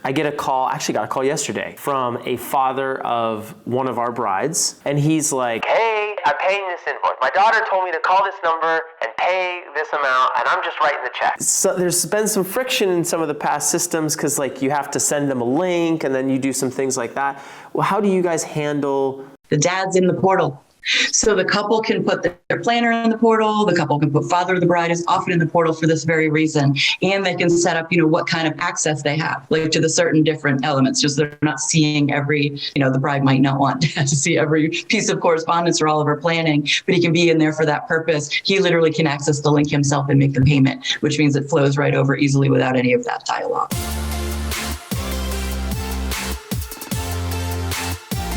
I get a call, actually got a call yesterday from a father of one of our brides. And he's like, hey, I'm paying this invoice. My daughter told me to call this number and pay this amount, and I'm just writing the check. So there's been some friction in some of the past systems because like you have to send them a link and then you do some things like that. Well, how do you guys handle? The dad's in the portal. So the couple can put their planner in the portal. The couple can put father of the bride is often in the portal for this very reason. And they can set up, what kind of access they have, like to the certain different elements, just they're not seeing every, the bride might not want to see every piece of correspondence or all of her planning, but he can be in there for that purpose. He literally can access the link himself and make the payment, which means it flows right over easily without any of that dialogue.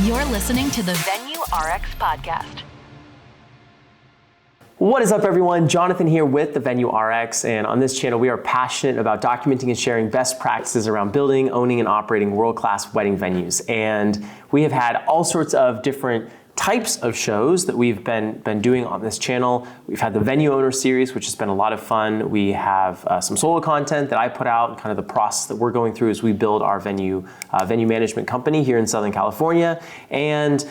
You're listening to the Venue RX podcast. What is up, everyone? Jonathan here with the Venue RX, and on this channel we are passionate about documenting and sharing best practices around building, owning, and operating world-class wedding venues. And we have had all sorts of different types of shows that we've been doing on this channel. We've had the Venue Owner series, which has been a lot of fun. We have some solo content that I put out, and kind of the process that we're going through as we build our venue management company here in Southern California. And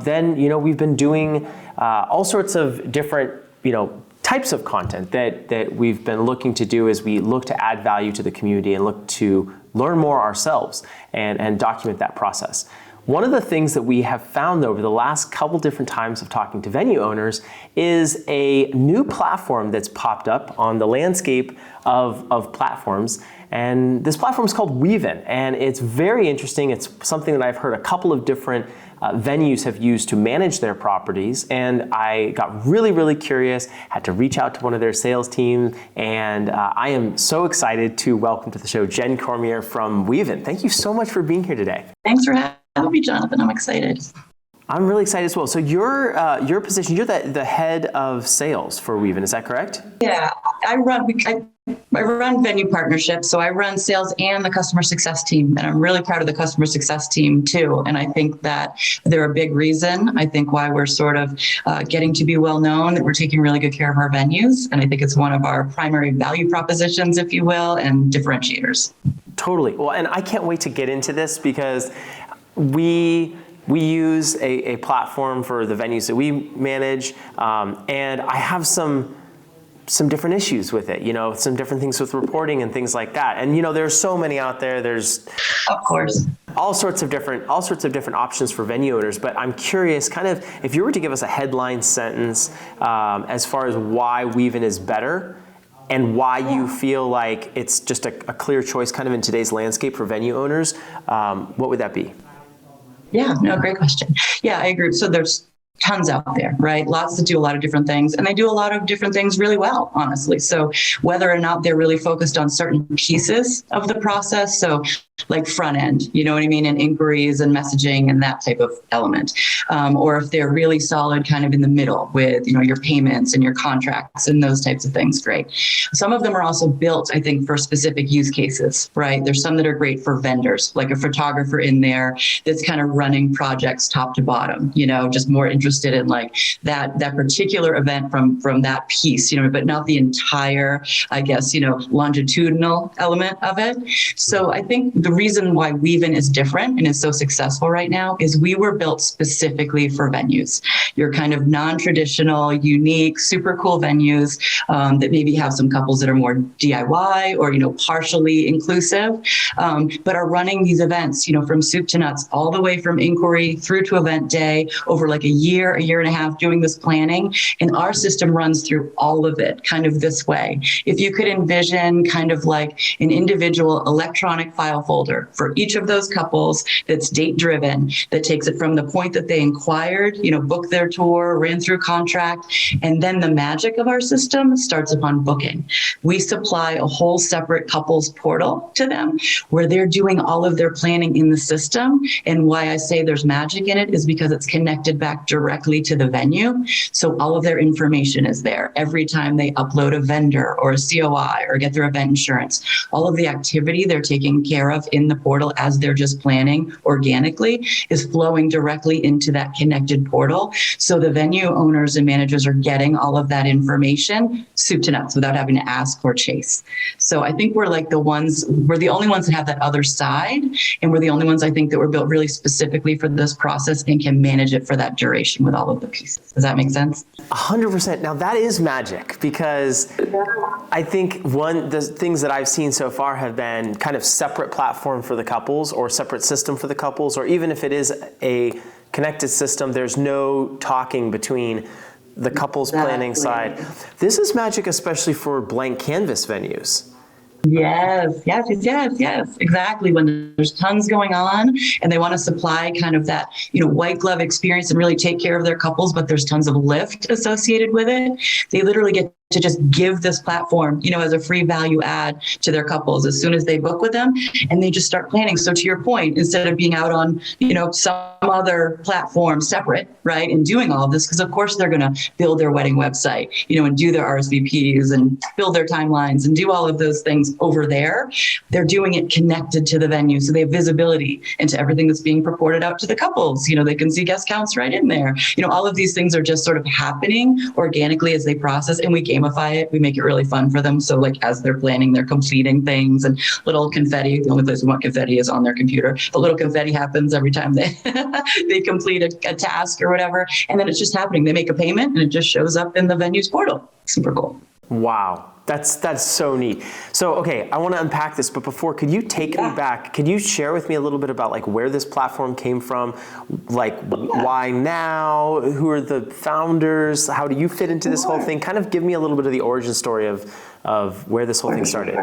then, we've been doing all sorts of different, types of content that we've been looking to do as we look to add value to the community and look to learn more ourselves and document that process. One of the things that we have found over the last couple different times of talking to venue owners is a new platform that's popped up on the landscape of platforms. And this platform is called Weven, and it's very interesting. It's something that I've heard a couple of different venues have used to manage their properties, and I got really, really curious, had to reach out to one of their sales teams, and I am so excited to welcome to the show Jen Comier from Weven. Thank you so much for being here today. Thanks for having me, Jonathan. I'm excited. I'm really excited as well. So your position, you're the head of sales for Weven, is that correct? Yeah, I run venue partnerships, so I run sales and the customer success team, and I'm really proud of the customer success team too. And I think that they're a big reason, I think, why we're sort of getting to be well known, that we're taking really good care of our venues. And I think it's one of our primary value propositions, if you will, and differentiators. Totally. Well, and I can't wait to get into this because we use a platform for the venues that we manage, and I have some different issues with it, some different things with reporting and things like that. And there's so many out there. There's, of course, all sorts of different options for venue owners. But I'm curious, kind of, if you were to give us a headline sentence as far as why Weven is better and why you feel like it's just a clear choice kind of in today's landscape for venue owners, what would that be? Yeah, no, great question. Yeah, I agree. So there's tons out there, right? Lots that do a lot of different things, and they do a lot of different things really well, honestly. So whether or not they're really focused on certain pieces of the process, so like front end, you know what I mean, and inquiries and messaging and that type of element, or if they're really solid kind of in the middle with, your payments and your contracts and those types of things, great. Some of them are also built, I think, for specific use cases, right? There's some that are great for vendors, like a photographer in there that's kind of running projects top to bottom, just more interested in like that particular event from that piece, but not the entire, I guess, longitudinal element of it. So I think the reason why Weven is different and is so successful right now is we were built specifically for venues. Your kind of non-traditional, unique, super cool venues that maybe have some couples that are more DIY or, partially inclusive, but are running these events, from soup to nuts, all the way from inquiry through to event day over like a year and a half doing this planning. And our system runs through all of it kind of this way. If you could envision kind of like an individual electronic file folder for each of those couples that's date driven, that takes it from the point that they inquired, booked their tour, ran through contract, and then the magic of our system starts upon booking. We supply a whole separate couples portal to them where they're doing all of their planning in the system. And why I say there's magic in it is because it's connected back directly to the venue. So all of their information is there. Every time they upload a vendor or a COI or get their event insurance, all of the activity they're taking care of stuff in the portal as they're just planning organically is flowing directly into that connected portal. So the venue owners and managers are getting all of that information soup to nuts without having to ask or chase. So I think we're the only ones that have that other side. And we're the only ones, I think, that were built really specifically for this process and can manage it for that duration with all of the pieces. Does that make sense? 100%. Now that is magic, because I think the things that I've seen so far have been kind of separate platform for the couples or separate system for the couples, or even if it is a connected system, there's no talking between the couples planning side. This is magic, especially for blank canvas venues. Yes, exactly. When there's tons going on and they want to supply kind of that, white glove experience and really take care of their couples, but there's tons of lift associated with it. They literally get to just give this platform, as a free value add to their couples as soon as they book with them, and they just start planning. So to your point, instead of being out on, some other platform separate, right, and doing all of this, because of course they're going to build their wedding website, and do their RSVPs and build their timelines and do all of those things over there. They're doing it connected to the venue. So they have visibility into everything that's being purported out to the couples. They can see guest counts right in there. All of these things are just sort of happening organically as they process, and we gamify it. We make it really fun for them. So like as they're planning, they're completing things, and little confetti, the only place we want confetti is on their computer. The little confetti happens every time they they complete a task or whatever. And then it's just happening. They make a payment and it just shows up in the venue's portal. Super cool. Wow. That's so neat. So, okay, I want to unpack this, but before, could you take me back? Could you share with me a little bit about like where this platform came from? Like why now? Who are the founders? How do you fit into this whole thing? Kind of give me a little bit of the origin story of where this whole thing started.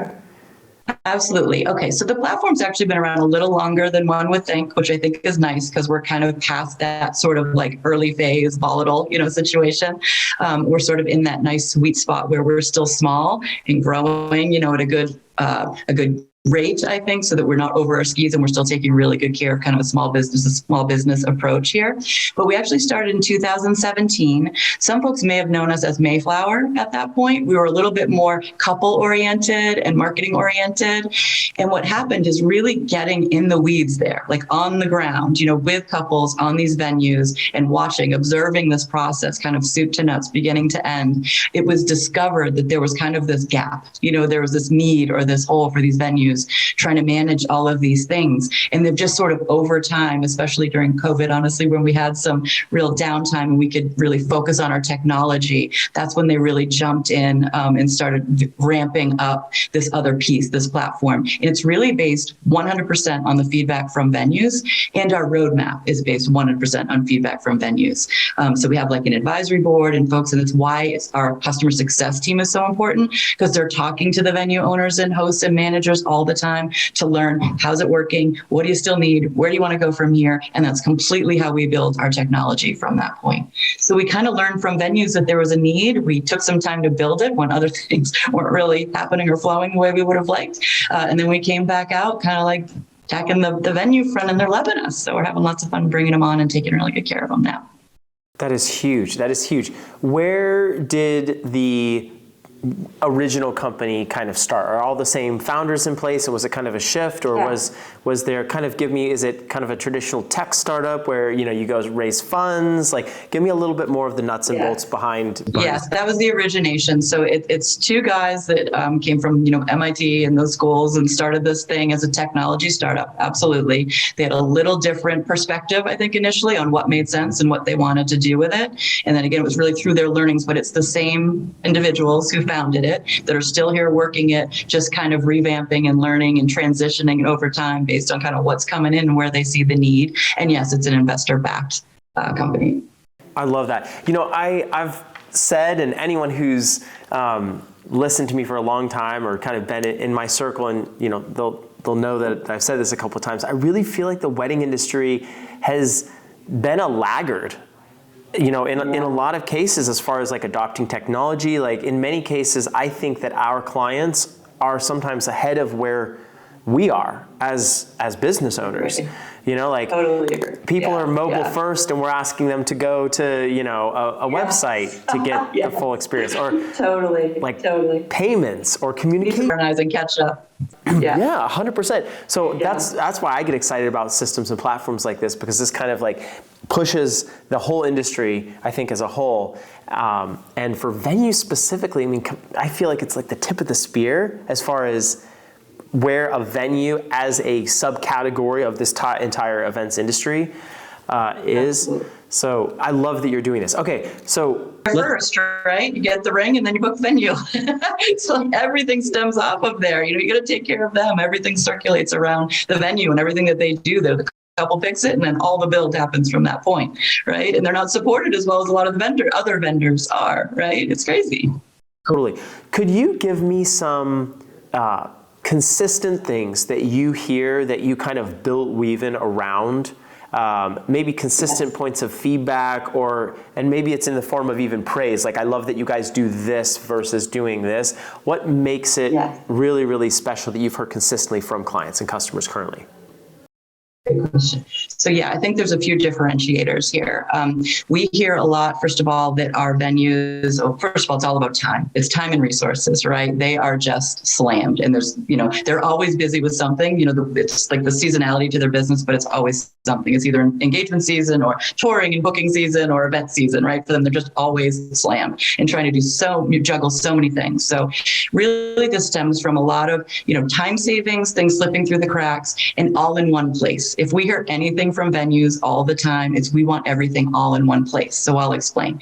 Absolutely. Okay, so the platform's actually been around a little longer than one would think, which I think is nice because we're kind of past that sort of like early phase volatile, situation. We're sort of in that nice sweet spot where we're still small and growing, at a good rate, I think, so that we're not over our skis and we're still taking really good care of kind of a small business approach here. But we actually started in 2017. Some folks may have known us as Mayflower at that point. We were a little bit more couple oriented and marketing oriented. And what happened is really getting in the weeds there, like on the ground, with couples on these venues and observing this process kind of soup to nuts, beginning to end. It was discovered that there was kind of this gap, there was this need or this hole for these venues trying to manage all of these things. And they've just sort of over time, especially during COVID, honestly, when we had some real downtime and we could really focus on our technology, that's when they really jumped in and started ramping up this other piece, this platform. And it's really based 100% on the feedback from venues, and our roadmap is based 100% on feedback from venues. So we have like an advisory board and folks, and it's why our customer success team is so important, because they're talking to the venue owners and hosts and managers all the time to learn how's it working, what do you still need, where do you want to go from here, and that's completely how we build our technology from that point. So we kind of learned from venues that there was a need. We took some time to build it when other things weren't really happening or flowing the way we would have liked, and then we came back out kind of like attacking the venue front, and they're loving us. So we're having lots of fun bringing them on and taking really good care of them now. That is huge. Where did the original company kind of start? Are all the same founders in place, and was it kind of a shift, or was there kind of, is it kind of a traditional tech startup where you go raise funds? Like, give me a little bit more of the nuts and bolts behind. Yes, that was the origination. So it's two guys that came from MIT and those schools and started this thing as a technology startup. Absolutely, they had a little different perspective, I think, initially on what made sense and what they wanted to do with it. And then again, it was really through their learnings, but it's the same individuals who founded it that are still here working it, just kind of revamping and learning and transitioning over time based on kind of what's coming in and where they see the need. And yes, it's an investor-backed company. I love that. I've said, and anyone who's listened to me for a long time or kind of been in my circle, and they'll know that I've said this a couple of times. I really feel like the wedding industry has been a laggard. In a lot of cases, as far as like adopting technology, like in many cases, I think that our clients are sometimes ahead of where we are as business owners. Right. You know, like Totally agree. people Yeah, are mobile yeah. first, and we're asking them to go to, you know, a website to get Yeah. the full experience, or Totally. like Totally. payments or communication. Organize and catch up. Yeah. Yeah, 100%. So that's why I get excited about systems and platforms like this, because this kind of like pushes the whole industry, I think, as a whole. And for venues specifically, I mean, I feel like it's like the tip of the spear as far as where a venue as a subcategory of this entire events industry is. Absolutely. So I love that you're doing this. Okay, so First, right? You get the ring and then you book venue. So everything stems off of there. You know, you got to take care of them. Everything circulates around the venue and everything that they do there. The couple picks it, and then all the build happens from that point, right? And they're not supported as well as a lot of the other vendors are, right? It's crazy. totally. Could you give me some consistent things that you hear that you kind of built Weven around? Maybe consistent points of feedback, and maybe it's in the form of even praise. Like, I love that you guys do this versus doing this. What makes it really, really special that you've heard consistently from clients and customers currently? Great question. So yeah, I think there's a few differentiators here. We hear a lot, first of all, that our venues, first of all, it's all about time. It's time and resources, right? They are just slammed, and there's, you know, they're always busy with something. You know, it's like the seasonality to their business, but it's always something. It's either engagement season or touring and booking season or event season, right? For them, they're just always slammed and trying to juggle so many things. So really, this stems from a lot of, you know, time savings, things slipping through the cracks, and all in one place. If we hear anything from venues all the time, it's we want everything all in one place. So I'll explain.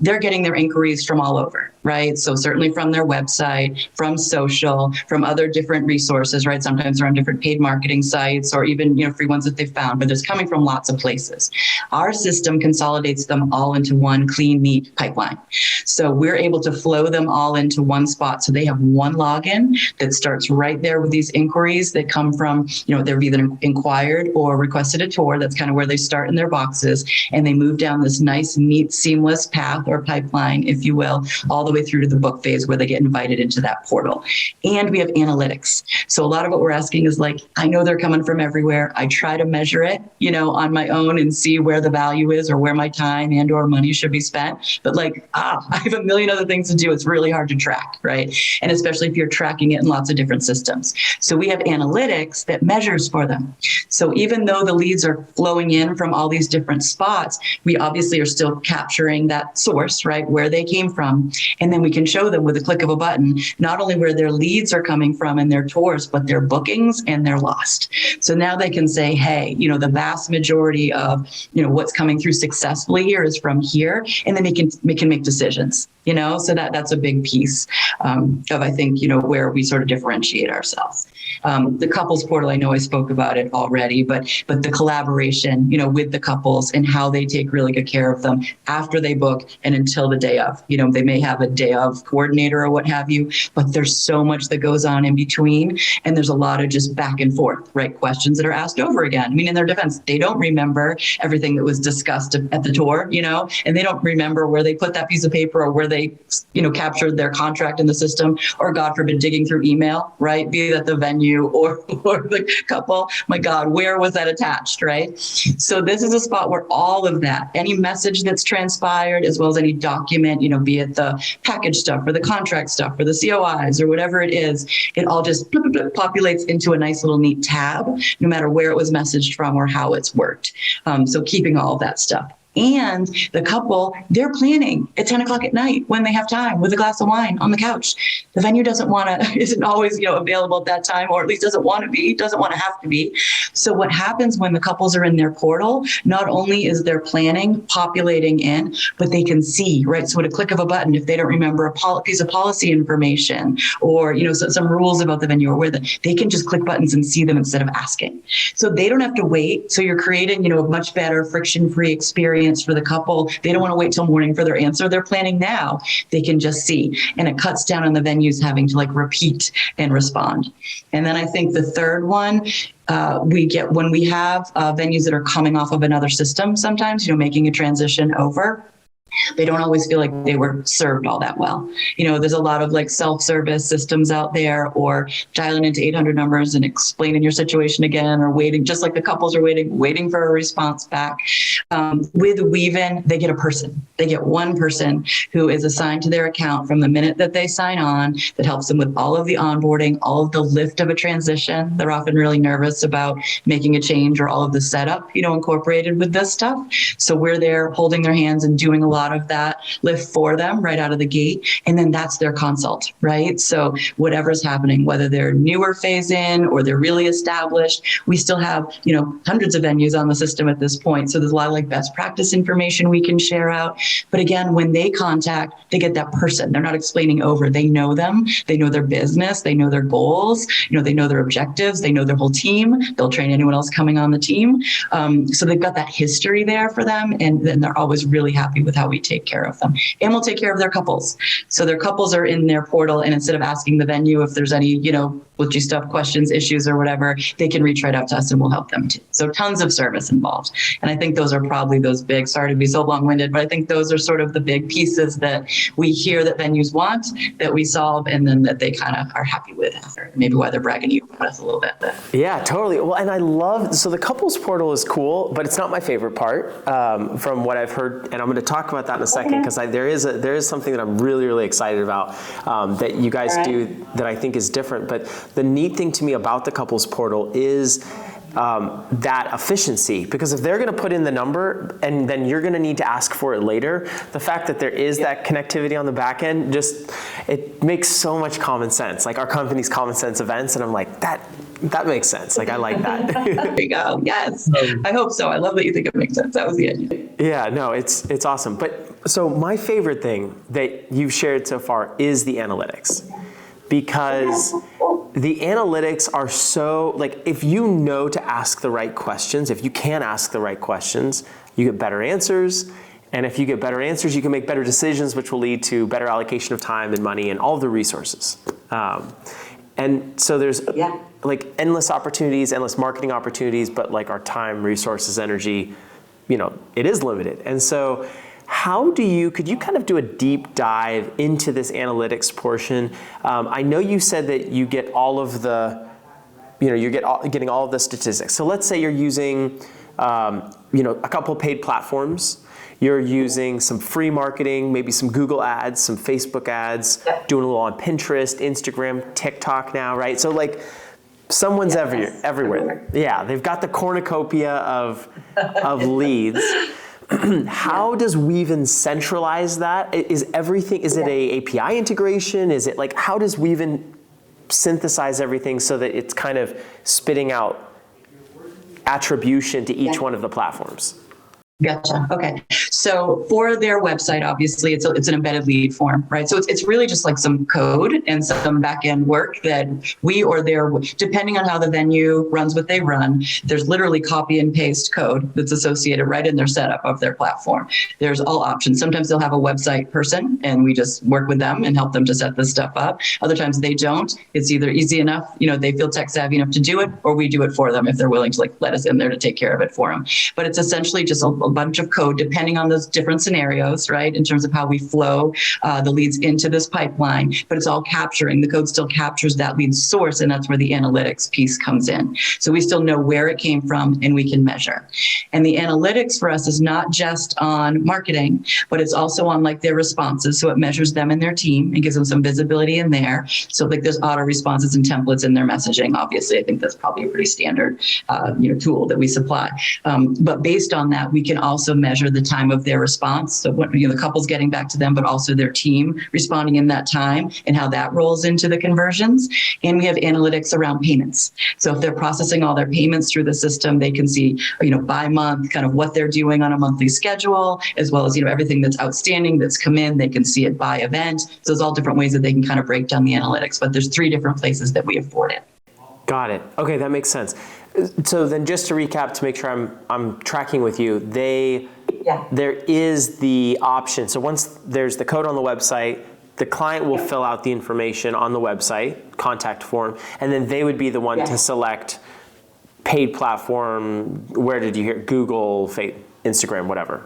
They're getting their inquiries from all over, right? So certainly from their website, from social, from other different resources, right? Sometimes they're on different paid marketing sites or even, you know, free ones that they've found, but it's coming from lots of places. Our system consolidates them all into one clean, neat pipeline. So we're able to flow them all into one spot. So they have one login that starts right there with these inquiries that come from, you know, they've either inquired or requested a tour. That's kind of where they start in their boxes, and they move down this nice, neat, seamless path or pipeline, if you will, all the way through to the book phase where they get invited into that portal. And we have analytics. So a lot of what we're asking is like, I know they're coming from everywhere. I try to measure it, you know, on my own and see where the value is or where my time and or money should be spent. But like, I have a million other things to do. It's really hard to track, right? And especially if you're tracking it in lots of different systems. So we have analytics that measures for them. So even though the leads are flowing in from all these different spots, we obviously are still capturing that source, right, where they came from. And then we can show them with a click of a button, not only where their leads are coming from and their tours, but their bookings and their lost. So now they can say, hey, you know, the vast majority of, you know, what's coming through successfully here is from here. And then they can make decisions, you know, so that's a big piece of, I think, you know, where we sort of differentiate ourselves. The couples portal, I know I spoke about it already, but the collaboration, you know, with the couples and how they take really good care of them after they book and until the day of. You know, they may have a day of coordinator or what have you, but there's so much that goes on in between, and there's a lot of just back and forth, right? Questions that are asked over again. I mean, in their defense, they don't remember everything that was discussed at the tour, you know, and they don't remember where they put that piece of paper or where they, you know, captured their contract in the system, or God forbid, digging through email, right? Be that the venue or the couple. My God, where was that attached, right? So this is a spot where all of that, any message that's transpired, as well as any document, you know, be it the package stuff or the contract stuff or the COIs or whatever it is, it all just populates into a nice little neat tab, no matter where it was messaged from or how it's worked. So keeping all of that stuff. And the couple, they're planning at 10 o'clock at night when they have time with a glass of wine on the couch. The venue isn't always, you know, available at that time, or at least doesn't want to have to be. So what happens when the couples are in their portal, not only is their planning populating in, but they can see, right? So at a click of a button, if they don't remember a piece of policy information or, you know, some rules about the venue or where they can just click buttons and see them instead of asking. So they don't have to wait. So you're creating, you know, a much better friction-free experience for the couple. They don't want to wait till morning for their answer. They're planning now. They can just see. And it cuts down on the venues having to like repeat and respond. And then I think the third one, we get when we have venues that are coming off of another system sometimes, you know, making a transition over. They don't always feel like they were served all that well. There's a lot of like self-service systems out there, or dialing into 800 numbers and explaining your situation again, or waiting, just like the couples are waiting for a response back. With Weven, they get a person. They get one person who is assigned to their account from the minute that they sign on, that helps them with all of the onboarding, all of the lift of a transition. They're often really nervous about making a change, or all of the setup, incorporated with this stuff. So we're there holding their hands and doing a lot of that lift for them right out of the gate. And then that's their consult, right? So whatever's happening, whether they're newer phase in or they're really established, we still have, hundreds of venues on the system at this point. So there's a lot of like best practice information we can share out. But again, when they contact, they get that person. They're not explaining over. They know them. They know their business. They know their goals. They know their objectives. They know their whole team. They'll train anyone else coming on the team. So they've got that history there for them. And then they're always really happy with how we take care of them. And we'll take care of their couples. So their couples are in their portal, and instead of asking the venue if there's any, glitchy stuff, questions, issues, or whatever, they can reach right out to us and we'll help them too. So tons of service involved. And I think those are probably those big, sorry to be so long-winded, but I think those are sort of the big pieces that we hear that venues want, that we solve, and then that they kind of are happy with after. Maybe why they're bragging you about us a little bit. Yeah, totally. Well, and I love, so the couples portal is cool, but it's not my favorite part from what I've heard. And I'm going to talk about that in a second, because there is something that I'm really, really excited about that you guys do that I think is different. But the neat thing to me about the couples portal is that efficiency, because if they're going to put in the number and then you're going to need to ask for it later, the fact that there is that connectivity on the back end, it makes so much common sense. Like our company's Common Sense Events, and I'm like, that makes sense. Like I like that. There you go. Yes, I hope so. I love that you think it makes sense. That was the end. Yeah, no, it's awesome. But so my favorite thing that you've shared so far is the analytics, because the analytics are so, like, if you know to ask the right questions, if you can ask the right questions, you get better answers. And if you get better answers, you can make better decisions, which will lead to better allocation of time and money and all of the resources. And so there's like endless opportunities, endless marketing opportunities, but like our time, resources, energy, it is limited. And so could you kind of do a deep dive into this analytics portion? I know you said that you get all of the, getting all of the statistics. So let's say you're using, a couple of paid platforms. You're using some free marketing, maybe some Google ads, some Facebook ads, doing a little on Pinterest, Instagram, TikTok now, right? So like someone's everywhere. Yeah, they've got the cornucopia of leads. How does Weven centralize that? Is it a API integration? Is it like, how does Weven synthesize everything so that it's kind of spitting out attribution to each one of the platforms? Gotcha. Okay. So for their website, obviously it's an embedded lead form, right? So it's really just like some code and some back-end work that we or their, depending on how the venue runs what they run, there's literally copy and paste code that's associated right in their setup of their platform. There's all options. Sometimes they'll have a website person and we just work with them and help them to set this stuff up. Other times they don't. It's either easy enough, they feel tech savvy enough to do it, or we do it for them if they're willing to let us in there to take care of it for them. But it's essentially just a bunch of code depending on those different scenarios, right? In terms of how we flow the leads into this pipeline, but it's all capturing, the code still captures that lead source, and that's where the analytics piece comes in. So we still know where it came from and we can measure. And the analytics for us is not just on marketing, but it's also on like their responses. So it measures them and their team and gives them some visibility in there. So like there's auto responses and templates in their messaging. Obviously, I think that's probably a pretty standard tool that we supply. But based on that, we can also measure the time of their response. So what, the couple's getting back to them, but also their team responding in that time and how that rolls into the conversions. And we have analytics around payments. So if they're processing all their payments through the system, they can see, by month, kind of what they're doing on a monthly schedule, as well as, everything that's outstanding that's come in. They can see it by event. So there's all different ways that they can kind of break down the analytics, but there's 3 different places that we afford it. Got it. Okay, that makes sense. So then just to recap, to make sure I'm tracking with you, there is the option. So once there's the code on the website, the client will fill out the information on the website, contact form, and then they would be the one to select paid platform. Where did you hear? Google, Instagram, whatever.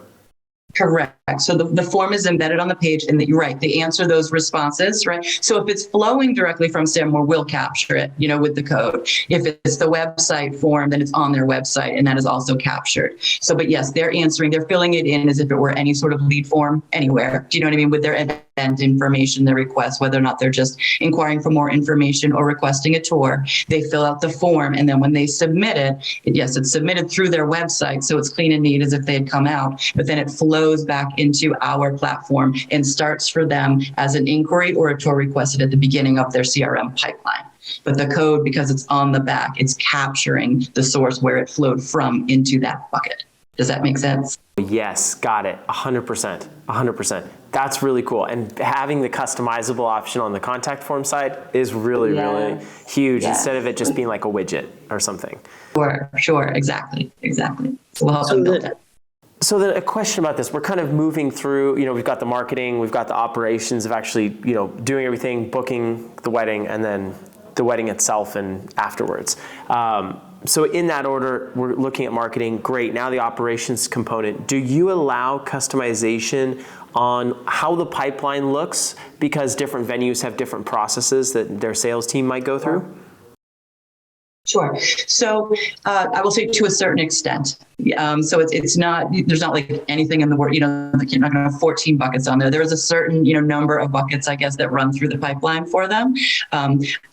Correct. So the form is embedded on the page, and you're right, they answer those responses, right? So if it's flowing directly from Stanmore, we'll capture it, with the code. If it's the website form, then it's on their website, and that is also captured. So, but yes, they're filling it in as if it were any sort of lead form anywhere. Do you know what I mean? With their event information, their request, whether or not they're just inquiring for more information or requesting a tour, they fill out the form, and then when they submit it, yes, it's submitted through their website, so it's clean and neat as if they had come out, but then it flows back into our platform and starts for them as an inquiry or a tour requested at the beginning of their CRM pipeline. But the code, because it's on the back, it's capturing the source where it flowed from into that bucket. Does that make sense? Yes, got it. 100%. 100%. That's really cool. And having the customizable option on the contact form side is really, really huge, instead of it just being like a widget or something. Sure. Exactly. So we'll help them build it. So then a question about this, we're kind of moving through, we've got the marketing, we've got the operations of actually, doing everything, booking the wedding, and then the wedding itself and afterwards. So in that order, we're looking at marketing. Great. Now the operations component. Do you allow customization on how the pipeline looks, because different venues have different processes that their sales team might go through? Sure. So I will say to a certain extent. So it's not, there's not like anything in the word, you're not going to have 14 buckets on there. There is a certain, number of buckets, I guess, that run through the pipeline for them.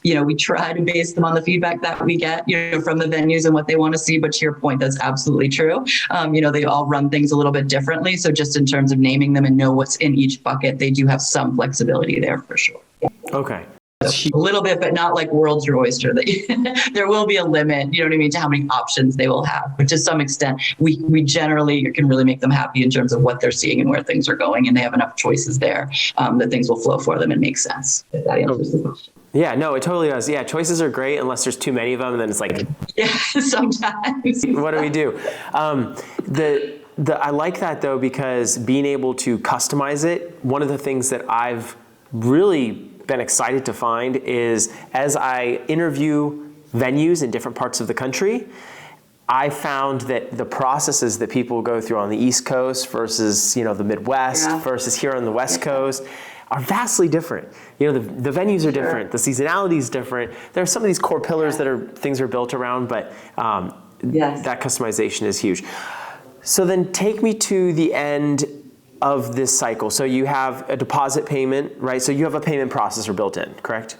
We try to base them on the feedback that we get, from the venues and what they want to see. But to your point, that's absolutely true. They all run things a little bit differently. So just in terms of naming them and know what's in each bucket, they do have some flexibility there for sure. Okay. A little bit, but not like world's your oyster. There will be a limit, to how many options they will have. But to some extent, we generally can really make them happy in terms of what they're seeing and where things are going, and they have enough choices there that things will flow for them and make sense. If that answers the question. Yeah, no, it totally does. Yeah, choices are great unless there's too many of them, and then it's like, yeah, sometimes. What do we do? I like that though, because being able to customize it. One of the things that I've really been excited to find is, as I interview venues in different parts of the country, I found that the processes that people go through on the East Coast versus, the Midwest versus here on the West Coast are vastly different. The venues are different, the seasonality is different. There are some of these core pillars that things are built around, but that customization is huge. So then take me to the end of this cycle. So you have a deposit payment, right? So you have a payment processor built in, correct?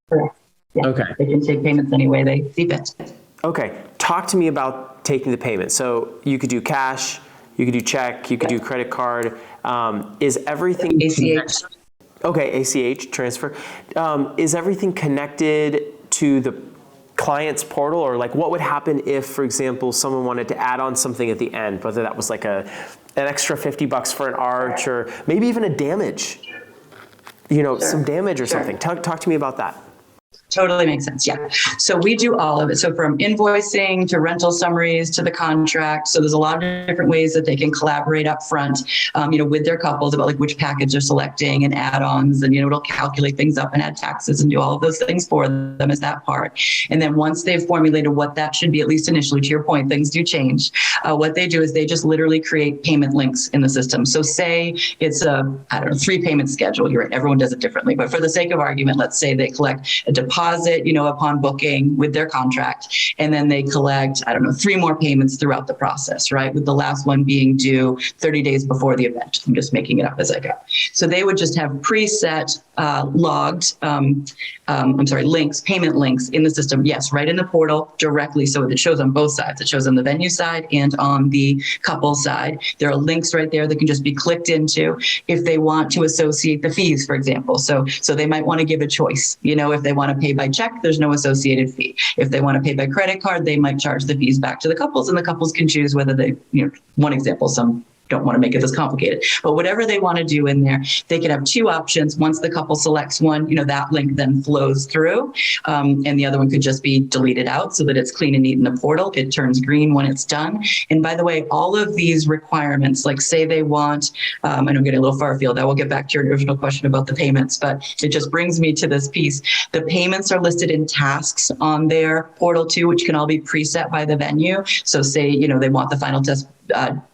Correct. Yeah. Okay. They can take payments any way they see fit. Okay. Talk to me about taking the payment. So you could do cash, you could do check, you could do credit card. Is everything ACH? Okay, ACH transfer. Is everything connected to the client's portal, or like what would happen if, for example, someone wanted to add on something at the end, whether that was like an extra $50 for an arch, or maybe even a damage, some damage or something. Talk to me about that. Totally makes sense. Yeah. So we do all of it. So from invoicing to rental summaries to the contract. So there's a lot of different ways that they can collaborate up front, with their couples about like which package they're selecting and add-ons, and, it'll calculate things up and add taxes and do all of those things for them as that part. And then once they've formulated what that should be, at least initially, to your point, things do change. What they do is they just literally create payment links in the system. So say it's a, 3-payment schedule. You're right. Everyone does it differently, but for the sake of argument, let's say they collect a deposit, upon booking with their contract, and then they collect, 3 more payments throughout the process, right? With the last one being due 30 days before the event. I'm just making it up as I go. So they would just have preset logged, links, payment links in the system. Yes, right in the portal directly. So it shows on both sides. It shows on the venue side and on the couple side. There are links right there that can just be clicked into if they want to associate the fees, for example. So they might want to give a choice. If they want to pay by check, there's no associated fee. If they want to pay by credit card, they might charge the fees back to the couples, and the couples can choose whether they, one example, some don't want to make it this complicated, but whatever they want to do in there, they can have 2 options. Once the couple selects one, that link then flows through, and the other one could just be deleted out so that it's clean and neat in the portal. It turns green when it's done. And by the way, all of these requirements, like say they want, and I'm getting a little far afield, I will get back to your original question about the payments, but it just brings me to this piece. The payments are listed in tasks on their portal too, which can all be preset by the venue. So say, they want the final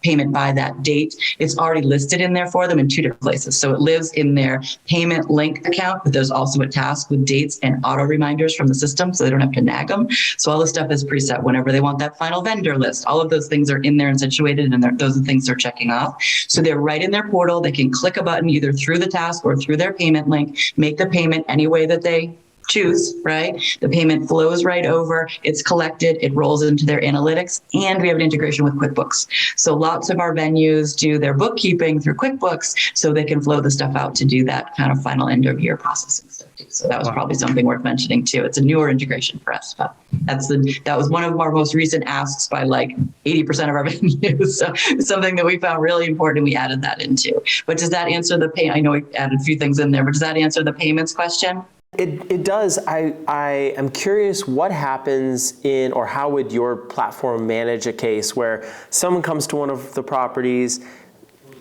payment by that date, it's already listed in there for them in two different places. So it lives in their payment link account, but there's also a task with dates and auto reminders from the system, so they don't have to nag them. So all this stuff is preset whenever they want that final vendor list. All of those things are in there and situated, and those are the things they're checking off. So they're right in their portal. They can click a button either through the task or through their payment link, make the payment any way that they choose, right? The payment flows right over, it's collected, it rolls into their analytics, and we have an integration with QuickBooks. So lots of our venues do their bookkeeping through QuickBooks so they can flow the stuff out to do that kind of final end of year processing stuff too. So that was probably something worth mentioning too. It's a newer integration for us, but that was one of our most recent asks by like 80% of our venues. So it's something that we found really important and we added that into. But does that answer the pay? I know we added a few things in there, but does that answer the payments question? It does. I am curious what happens or how would your platform manage a case where someone comes to one of the properties,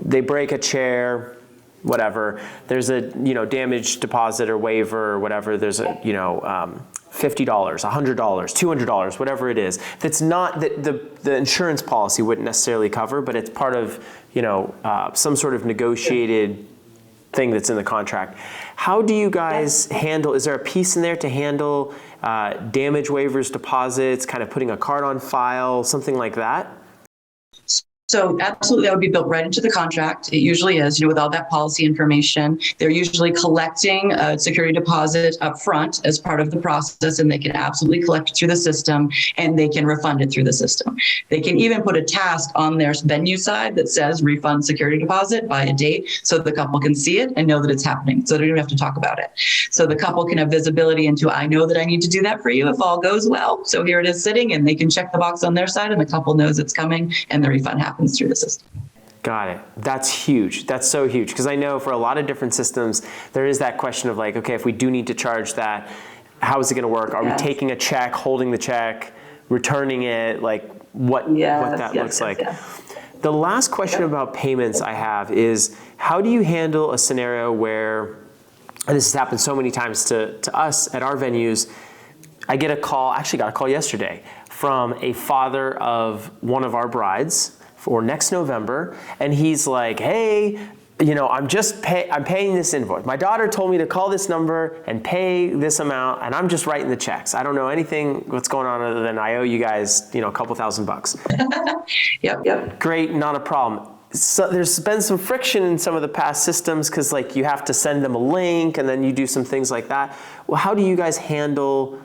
they break a chair, whatever, there's a damage deposit or waiver or whatever, there's a $50, $100, $200, whatever it is. That's not that the insurance policy wouldn't necessarily cover, but it's part of some sort of negotiated thing that's in the contract. How do you guys handle, is there a piece in there to handle damage waivers, deposits, kind of putting a card on file, something like that? So absolutely, that would be built right into the contract. It usually is, with all that policy information. They're usually collecting a security deposit up front as part of the process, and they can absolutely collect it through the system, and they can refund it through the system. They can even put a task on their venue side that says refund security deposit by a date, so the couple can see it and know that it's happening. So they don't even have to talk about it. So the couple can have visibility into, I know that I need to do that for you if all goes well. So here it is sitting, and they can check the box on their side, and the couple knows it's coming, and the refund happens through the system. Got it. That's huge. That's so huge. Because I know for a lot of different systems, there is that question of like, okay, if we do need to charge that, how is it going to work? Are we taking a check, holding the check, returning it? Like what that looks like. The last question about payments I have is, how do you handle a scenario where, and this has happened so many times to us at our venues, I get a call, actually got a call yesterday, from a father of one of our brides for next November, and he's like, hey, I'm paying this invoice. My daughter told me to call this number and pay this amount, and I'm just writing the checks. I don't know anything what's going on other than I owe you guys, a couple $1,000. Yep. Great, not a problem. So there's been some friction in some of the past systems because you have to send them a link and then you do some things like that. Well, how do you guys handle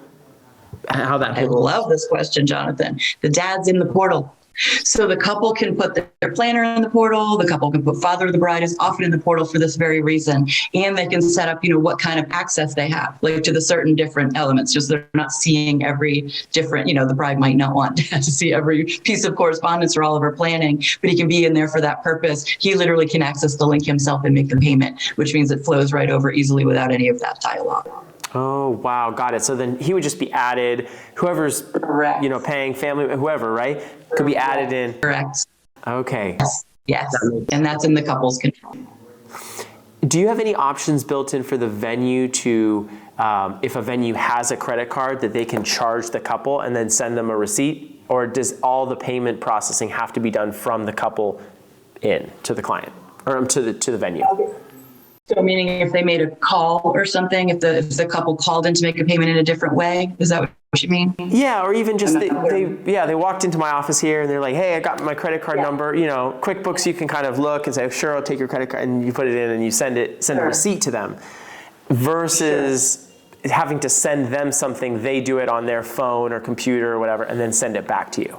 how that I love this question, Jonathan. The dad's in the portal. So the couple can put their planner in the portal. The couple can put father of the bride is often in the portal for this very reason. And they can set up, what kind of access they have, like to the certain different elements, just they're not seeing every different, the bride might not want to see every piece of correspondence or all of her planning, but he can be in there for that purpose. He literally can access the link himself and make the payment, which means it flows right over easily without any of that dialogue. Oh, wow. Got it. So then he would just be added, whoever's, paying family, whoever, right? Could be added in. Correct. Okay. Yes. And that's in the couple's control. Do you have any options built in for the venue to, if a venue has a credit card, that they can charge the couple and then send them a receipt? Or does all the payment processing have to be done from the couple in to the client or to the venue? Okay. So meaning if they made a call or something, if the couple called in to make a payment in a different way, is that what you mean? Yeah, or even just they walked into my office here and they're like, hey, I got my credit card number. QuickBooks, you can kind of look and say, sure, I'll take your credit card, and you put it in and you send a receipt to them, versus having to send them something. They do it on their phone or computer or whatever, and then send it back to you.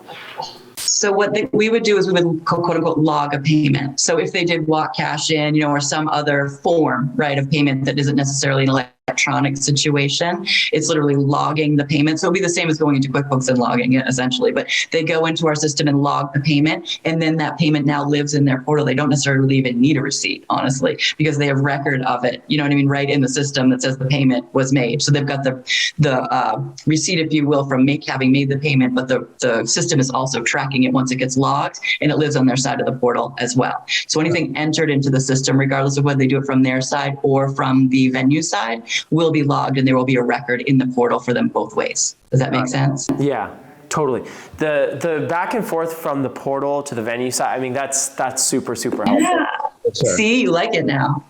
So what we would do is we would quote unquote log a payment. So if they did walk cash in, or some other form, right, of payment that isn't necessarily an electronic situation, it's literally logging the payment. So it'll be the same as going into QuickBooks and logging it essentially, but they go into our system and log the payment, and then that payment now lives in their portal. They don't necessarily even need a receipt, honestly, because they have record of it, right in the system that says the payment was made. So they've got the receipt, if you will, from having made the payment, but the system is also tracking it once it gets logged, and it lives on their side of the portal as well. So anything entered into the system, regardless of whether they do it from their side or from the venue side, will be logged, and there will be a record in the portal for them both ways. Does that make sense? Yeah, Totally. The back and forth from the portal to the venue side, I mean, that's super, super helpful. Yeah. Sure. See, you like it now.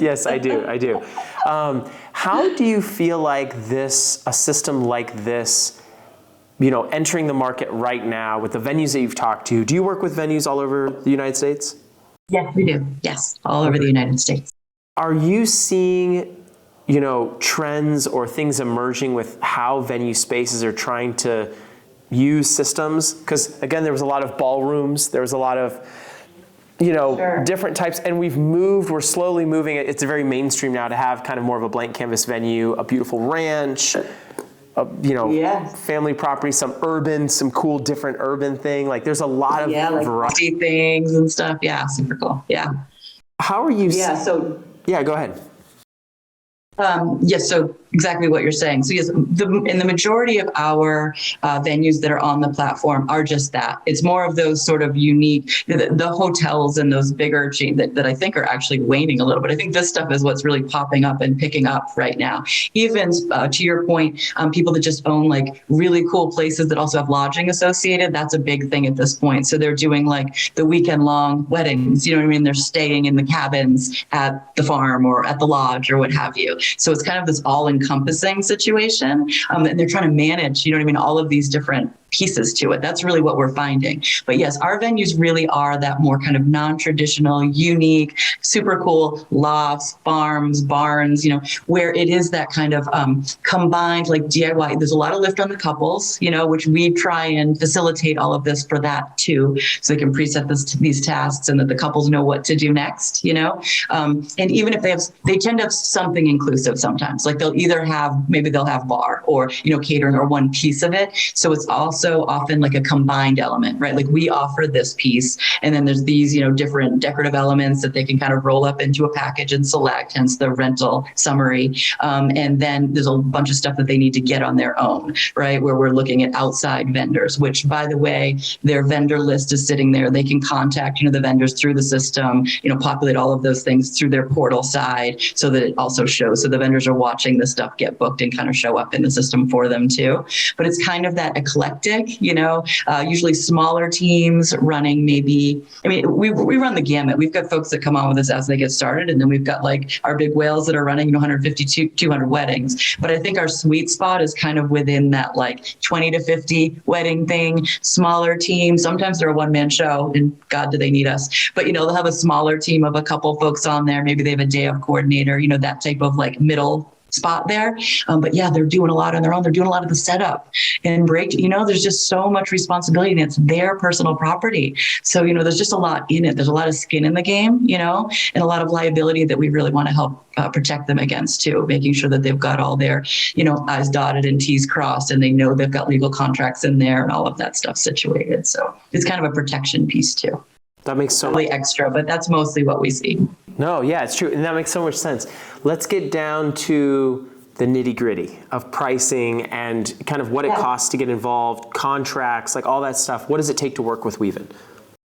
Yes, I do. How do you feel like a system like this, entering the market right now with the venues that you've talked to? Do you work with venues all over the United States? Yes, we do. Yes, all over the United States. Are you seeing, trends or things emerging with how venue spaces are trying to use systems? Because again, there was a lot of ballrooms, there was a lot of, Sure. different types, and we're slowly moving it. It's very mainstream now to have kind of more of a blank canvas venue, a beautiful ranch, Yes. family property, some cool different urban thing. Like there's a lot of Like variety. things and stuff. Yeah, super cool. Yeah. How are you? Yeah. So. Yeah, go ahead. Yes, so exactly what you're saying. So yes, in the majority of our venues that are on the platform are just that. It's more of those sort of unique, the hotels and those bigger chains that I think are actually waning a little bit. I think this stuff is what's really popping up and picking up right now. Even to your point, people that just own like really cool places that also have lodging associated, that's a big thing at this point. So they're doing like the weekend long weddings, you know what I mean? They're staying in the cabins at the farm or at the lodge or what have you. So it's kind of this all-encompassing situation, and they're trying to manage, all of these different pieces to it. That's really what we're finding. But yes, our venues really are that more kind of non-traditional, unique, super cool lofts, farms, barns, where it is that kind of combined like DIY. There's a lot of lift on the couples, which we try and facilitate all of this for that too, so they can preset these tasks and that the couples know what to do next, and even if they tend to have something inclusive sometimes, like maybe they'll have bar or, catering or one piece of it. So it's also often like a combined element, right? Like we offer this piece and then there's these, different decorative elements that they can kind of roll up into a package and select, hence the rental summary. And then there's a bunch of stuff that they need to get on their own, right? Where we're looking at outside vendors, which by the way, their vendor list is sitting there. They can contact, the vendors through the system, populate all of those things through their portal side so that it also shows. So the vendors are watching this stuff get booked and kind of show up in the system for them too. But it's kind of that eclectic, usually smaller teams running we run the gamut. We've got folks that come on with us as they get started. And then we've got like our big whales that are running 150 to 200 weddings. But I think our sweet spot is kind of within that like 20 to 50 wedding thing, smaller team. Sometimes they're a one-man show and God, do they need us. But, they'll have a smaller team of a couple folks on there. Maybe they have a day of coordinator, that type of like middle spot there. But yeah, they're doing a lot on their own. They're doing a lot of the setup and break, there's just so much responsibility and it's their personal property. So, there's just a lot in it. There's a lot of skin in the game, and a lot of liability that we really want to help protect them against too, making sure that they've got all their, I's dotted and T's crossed and they know they've got legal contracts in there and all of that stuff situated. So it's kind of a protection piece too. That makes so much extra, but that's mostly what we see. No, yeah, it's true. And that makes so much sense. Let's get down to the nitty gritty of pricing and kind of what it costs to get involved, contracts, like all that stuff. What does it take to work with Weven?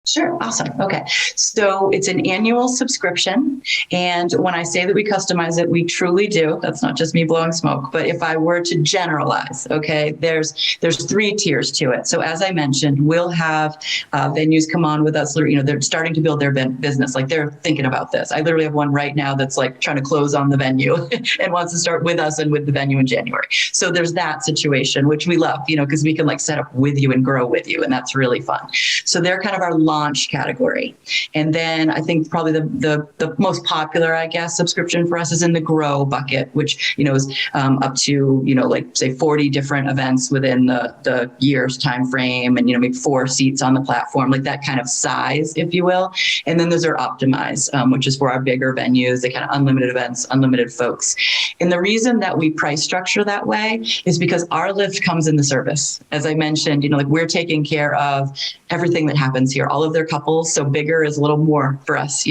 Sure. Awesome. Okay. So it's an annual subscription. And when I say that we customize it, we truly do. That's not just me blowing smoke. But if I were to generalize, okay, there's 3 tiers to it. So as I mentioned, we'll have venues come on with us. They're starting to build their business. Like they're thinking about this. I literally have one right now that's like trying to close on the venue and wants to start with us and with the venue in January. So there's that situation, which we love, because we can like set up with you and grow with you. And that's really fun. So they're kind of our launch category. And then I think probably the most popular, I guess, subscription for us is in the grow bucket, which, is up to, like say 40 different events within the year's time frame and, maybe 4 seats on the platform, like that kind of size, if you will. And then those are optimized, which is for our bigger venues, the kind of unlimited events, unlimited folks. And the reason that we price structure that way is because our lift comes in the service. As I mentioned, like we're taking care of everything that happens here, all of of their couples. So bigger is a little more for us,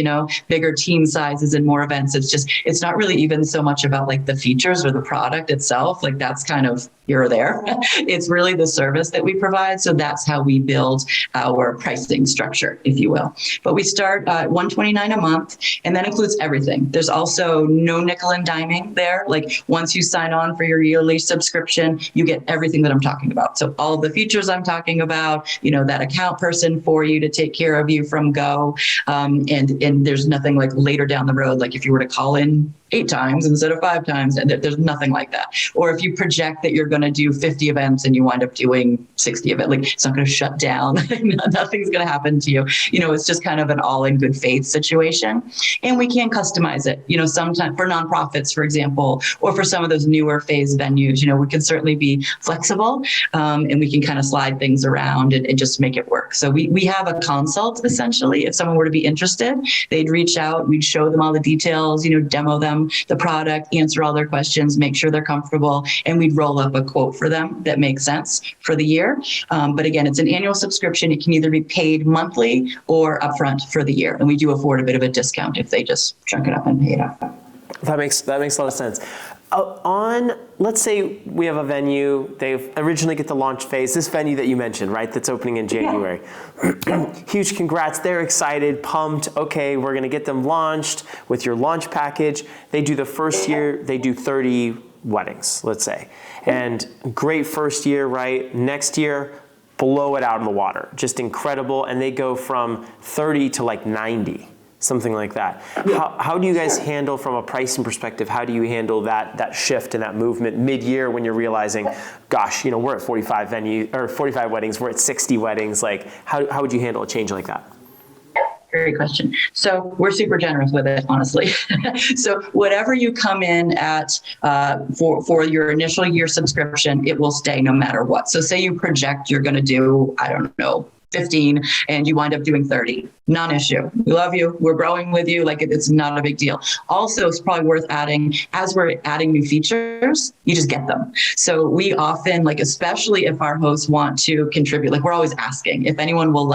bigger team sizes and more events. It's not really even so much about like the features or the product itself. Like that's kind of here or there. It's really the service that we provide. So that's how we build our pricing structure, if you will. But we start at $129 a month, and that includes everything. There's also no nickel and diming there. Like once you sign on for your yearly subscription, you get everything that I'm talking about. So all the features I'm talking about, that account person for you to take care of you from go. And there's nothing like later down the road, like if you were to call in 8 times instead of 5 times, and there's nothing like that. Or if you project that you're going to do 50 events and you wind up doing 60 of it, like it's not going to shut down. Nothing's going to happen to you. It's just kind of an all in good faith situation. And we can customize it, sometimes for nonprofits, for example, or for some of those newer phase venues, we can certainly be flexible and we can kind of slide things around and just make it work. So we have a consult essentially. If someone were to be interested, they'd reach out, we'd show them all the details, demo them the product, answer all their questions, make sure they're comfortable, and we'd roll up a quote for them that makes sense for the year. But again, it's an annual subscription. It can either be paid monthly or upfront for the year. And we do afford a bit of a discount if they just chunk it up and pay it up. That makes a lot of sense. Let's say we have a venue, they originally get the launch phase, this venue that you mentioned, right, that's opening in January. Yeah. Huge congrats, they're excited, pumped, okay, we're gonna get them launched with your launch package. They do the first year, they do 30 weddings, let's say. And great first year, right? Next year, blow it out of the water, just incredible, and they go from 30 to like 90. Something like that. How do you guys handle, from a pricing perspective, how do you handle that shift and that movement mid-year when you're realizing, gosh, we're at 45 weddings, we're at 60 weddings. Like, how would you handle a change like that? Great question. So we're super generous with it, honestly. So whatever you come in at for your initial year subscription, it will stay no matter what. So say you project you're going to do, I don't know, 15 and you wind up doing 30. Non-issue. We love you. We're growing with you. Like it's not a big deal. Also, it's probably worth adding, as we're adding new features, you just get them. So we often, like, especially if our hosts want to contribute, like we're always asking if anyone will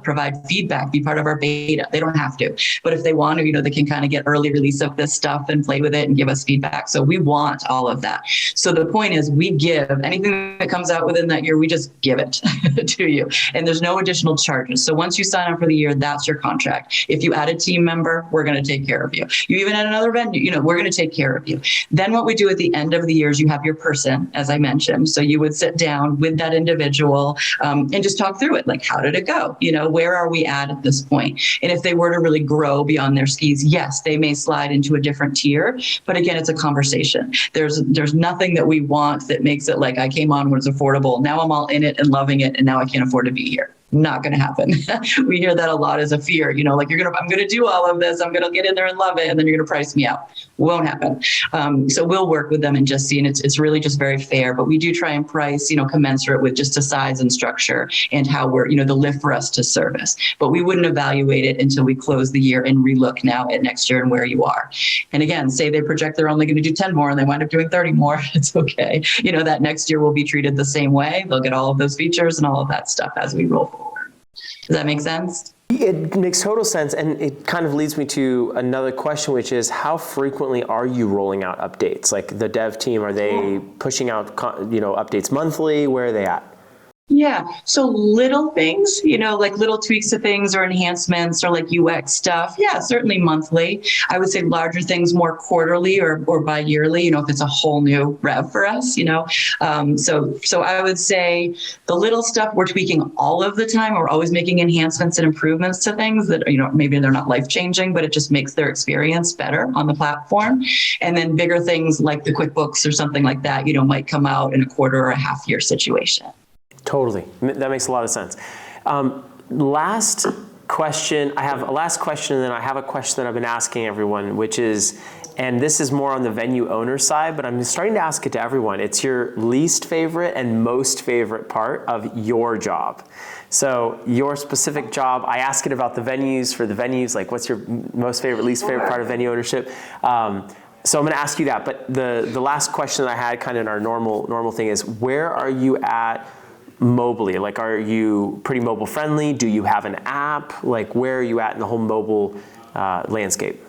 provide feedback, be part of our beta. They don't have to, but if they want to, they can kind of get early release of this stuff and play with it and give us feedback. So we want all of that. So the point is we give anything that comes out within that year, we just give it to you. And there's no additional charges. So once you sign up for the year, that's your contract. If you add a team member, we're going to take care of you. You even add another venue, we're going to take care of you. Then what we do at the end of the year is you have your person, as I mentioned. So you would sit down with that individual and just talk through it. Like, how did it go? Where are we at this point? And if they were to really grow beyond their skis, yes, they may slide into a different tier. But again, it's a conversation. There's nothing that we want that makes it like I came on when it's affordable. Now I'm all in it and loving it, and now I can't afford to be here. Not going to happen. We hear that a lot as a fear, I'm going to do all of this. I'm going to get in there and love it. And then you're going to price me out. Won't happen. So we'll work with them and just see, and it's really just very fair, but we do try and price, commensurate with just the size and structure and how we're, the lift for us to service, but we wouldn't evaluate it until we close the year and relook now at next year and where you are. And again, say they project they're only going to do 10 more and they wind up doing 30 more. It's okay. That next year will be treated the same way. They'll get all of those features and all of that stuff as we roll forward. Does that make sense? It makes total sense, and it kind of leads me to another question, which is how frequently are you rolling out updates? Like the dev team, are they pushing out updates monthly? Where are they at? Yeah. So little things, like little tweaks to things or enhancements or like UX stuff. Yeah, certainly monthly. I would say larger things more quarterly or bi-yearly, if it's a whole new rev for us, So I would say the little stuff we're tweaking all of the time. We're always making enhancements and improvements to things that, maybe they're not life-changing, but it just makes their experience better on the platform. And then bigger things like the QuickBooks or something like that, might come out in a quarter or a half year situation. Totally. That makes a lot of sense. Last question. I have a last question, and then I have a question that I've been asking everyone, which is, and this is more on the venue owner side, but I'm starting to ask it to everyone. It's your least favorite and most favorite part of your job. So your specific job, I ask it about the venues for the venues, like what's your most favorite, least favorite part of venue ownership? So I'm going to ask you that, but the last question that I had kind of in our normal thing is, where are you at mobily? Like, are you pretty mobile friendly? Do you have an app? Like, where are you at in the whole mobile landscape?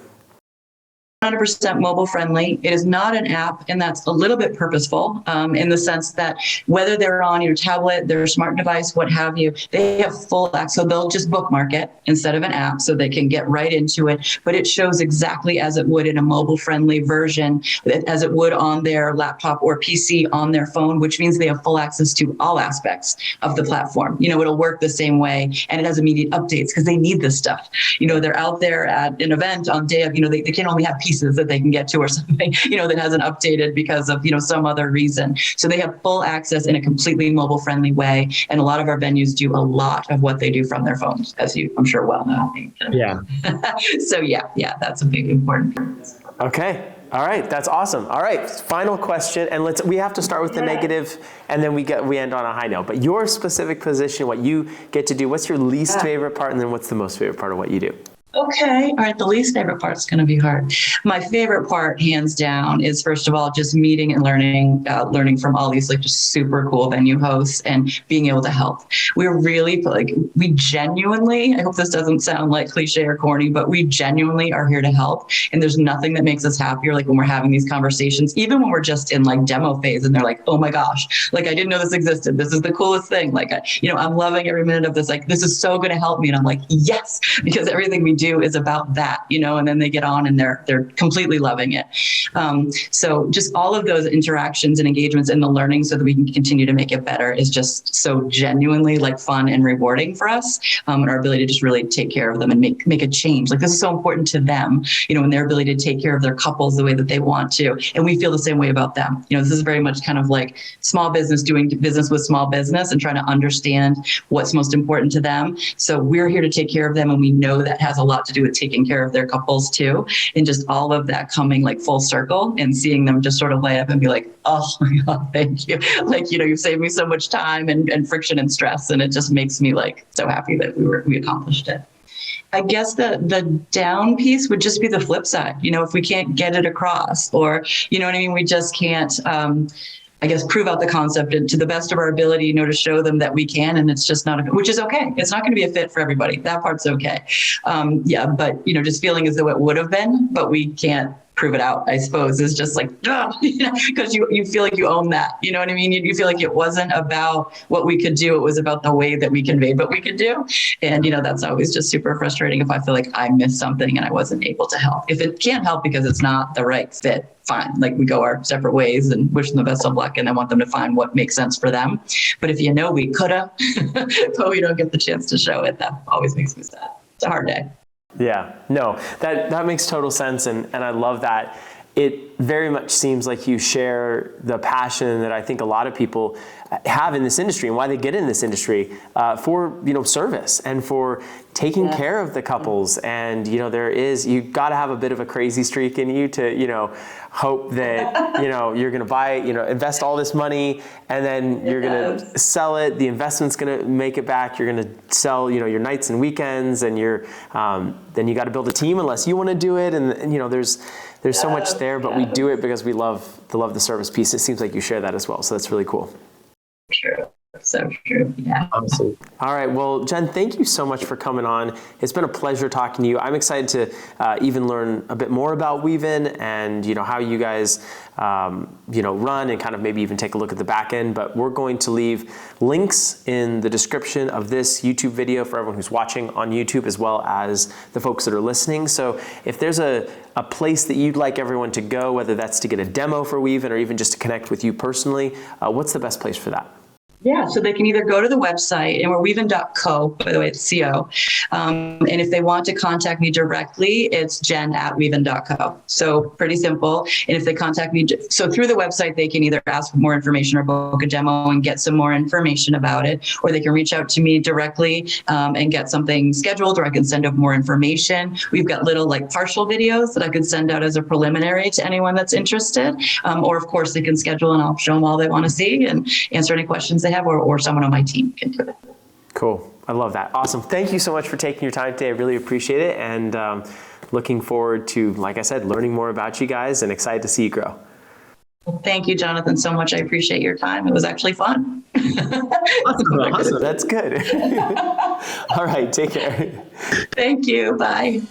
100% mobile friendly. It is not an app, and that's a little bit purposeful in the sense that whether they're on your tablet, their smart device, what have you, they have full access. So they'll just bookmark it instead of an app so they can get right into it. But it shows exactly as it would in a mobile friendly version, as it would on their laptop or PC on their phone, which means they have full access to all aspects of the platform. It'll work the same way, and it has immediate updates because they need this stuff. They're out there at an event on day of, they can only have pieces that they can get to or something, that hasn't updated because of, some other reason. So they have full access in a completely mobile friendly way. And a lot of our venues do a lot of what they do from their phones, as you, I'm sure, well know. Yeah. So yeah, that's a big important part. Okay. All right. That's awesome. All right. Final question. And we have to start with the negative, and then we end on a high note. But your specific position, what you get to do, what's your least favorite part? And then what's the most favorite part of what you do? Okay. All right. The least favorite part is going to be hard. My favorite part, hands down, is first of all, just meeting and learning from all these just super cool venue hosts and being able to help. We're really we genuinely, I hope this doesn't sound like cliche or corny, but we genuinely are here to help. And there's nothing that makes us happier when we're having these conversations, even when we're just in demo phase and they're like, oh my gosh, I didn't know this existed. This is the coolest thing. I'm loving every minute of this. This is so going to help me. And I'm like, yes, because everything we do is about that, and then they get on and they're completely loving it. So just all of those interactions and engagements and the learning so that we can continue to make it better is just so genuinely fun and rewarding for us, and our ability to just really take care of them and make a change. This is so important to them, and their ability to take care of their couples the way that they want to. And we feel the same way about them. This is very much kind of small business doing business with small business and trying to understand what's most important to them. So we're here to take care of them, and we know that has a lot to do with taking care of their couples too, and just all of that coming full circle and seeing them just sort of light up and be like, oh my God, thank you. You've saved me so much time and friction and stress, and it just makes me so happy that we accomplished it. I guess the down piece would just be the flip side. If we can't get it across, or we just can't prove out the concept and to the best of our ability, to show them that we can, and it's just not, which is okay. It's not going to be a fit for everybody. That part's okay. But just feeling as though it would have been, but we can't prove it out, I suppose, is just because you feel like you own that. You know what I mean? You feel like it wasn't about what we could do. It was about the way that we conveyed what we could do. And, that's always just super frustrating if I feel like I missed something and I wasn't able to help. If it can't help because it's not the right fit, fine. We go our separate ways and wish them the best of luck. And I want them to find what makes sense for them. But if we coulda, but we don't get the chance to show it, that always makes me sad. It's a hard day. Yeah, no, that makes total sense. And I love that. It very much seems like you share the passion that I think a lot of people have in this industry and why they get in this industry for, service and for taking care of the couples. And, you got to have a bit of a crazy streak in you to, hope that, you're going to buy, invest all this money and then you're going to sell it. The investment's going to make it back. You're going to sell, your nights and weekends, and then you got to build a team unless you want to do it. And there's so much there, but we do it because we love the service piece. It seems like you share that as well. So that's really cool. True. So true. Yeah. Awesome. All right. Well, Jen, thank you so much for coming on. It's been a pleasure talking to you. I'm excited to even learn a bit more about Weven and, how you guys, run and kind of maybe even take a look at the back end. But we're going to leave links in the description of this YouTube video for everyone who's watching on YouTube, as well as the folks that are listening. So if there's a place that you'd like everyone to go, whether that's to get a demo for Weven or even just to connect with you personally, what's the best place for that? Yeah, so they can either go to the website, and we're weven.co, by the way, it's CO. And if they want to contact me directly, it's jen@weven.co. So pretty simple. And if they contact me, so through the website, they can either ask for more information or book a demo and get some more information about it, or they can reach out to me directly and get something scheduled, or I can send over more information. We've got little partial videos that I could send out as a preliminary to anyone that's interested. Or of course, they can schedule and I'll show them all they want to see and answer any questions they have, or someone on my team can do it. Cool. I love that. Awesome. Thank you so much for taking your time today. I really appreciate it. And looking forward to, like I said, learning more about you guys and excited to see you grow. Well, thank you, Jonathan, so much. I appreciate your time. It was actually fun. Awesome. That's good. All right. Take care. Thank you. Bye.